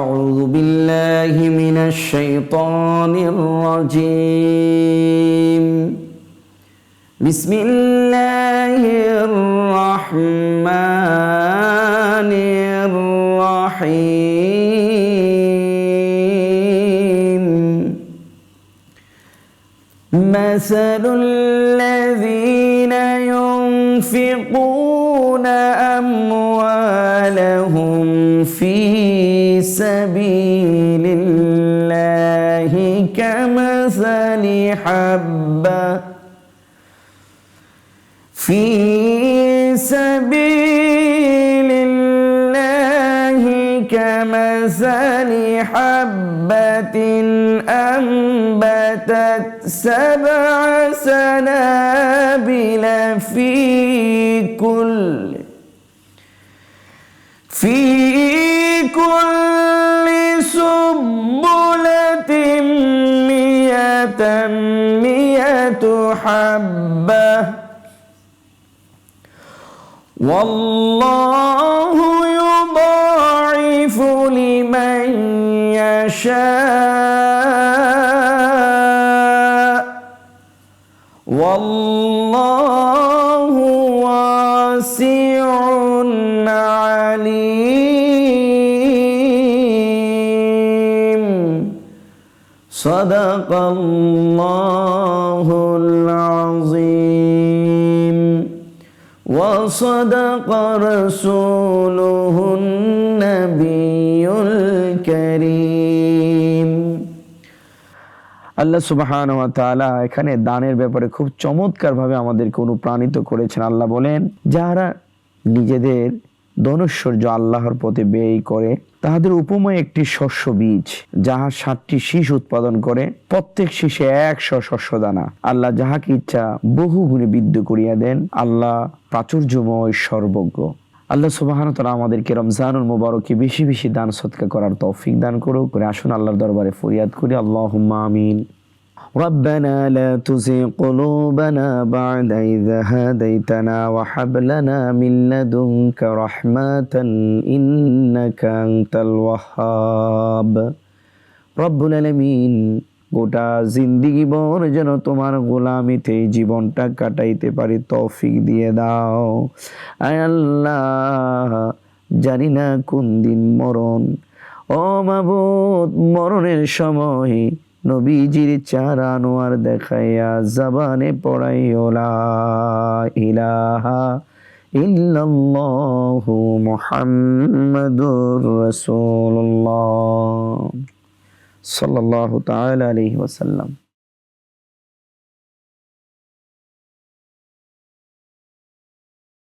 أعوذ بالله من الشيطان الرجيم بسم الله الرحمن الرحيم مثل الذين ينفقون أموالهم في سبيل الله كمثل حبة في سبيل الله كمثل حبة أنبتت 7 سنابل في كل سنبلة 100 حبة والله يضاعف لمن يشاء والله واسع عليم صدق الله العظيم وصدق رسوله النبي الكريم। আল্লাহ সুবহানাহু ওয়া তাআলা এখানে দানের ব্যাপারে খুব চমৎকারভাবে আমাদেরকে অনুপ্রাণিত করেছেন। আল্লাহ বলেন, যারা নিজেদের ধনৈশ্বর্য আল্লাহর পথে ব্যয় করে তাহাদের উপমা একটি শস্য বীজ যাহা 7টি শীষ উৎপাদন করে, প্রত্যেক শীষে 100 শস্যদানা। আল্লাহ যাহাকে ইচ্ছা বহু গুণে বৃদ্ধি করিয়া দেন। আল্লাহ প্রাচুর্যময় সর্বজ্ঞ। আল্লাহ সুবহানাহু ওয়া তাআলা আমাদেরকে রমজানুল মুবারকে বেশি বেশি দান সদকা করার তৌফিক দান করুক। করে আসুন আল্লাহর দরবারে ফরিয়াদ করি, আল্লাহুম্মা আমিন। ربنا لا تزغ قلوبنا بعد إذ هديتنا وهب لنا من لدنك رحمة إنك أنت الوهاب رب العالمين। গোটা জিন্দিগি ভর যেন তোমার গোলামিতে জীবনটা কাটাইতে পারি তৌফিক দিয়ে দাও। আয় আল্লাহ, জানি না কোন দিন মরণ। ও মাবুদ, মরণের সময় নবীজির 4 আনোয়ার দেখাইয়া জবানে পড়াইও লা ইলাহা ইল্লাল্লাহু মুহাম্মাদুর রাসূলুল্লাহ সাল্লাল্লাহু তাআলা আলাইহি ওয়াসাল্লাম।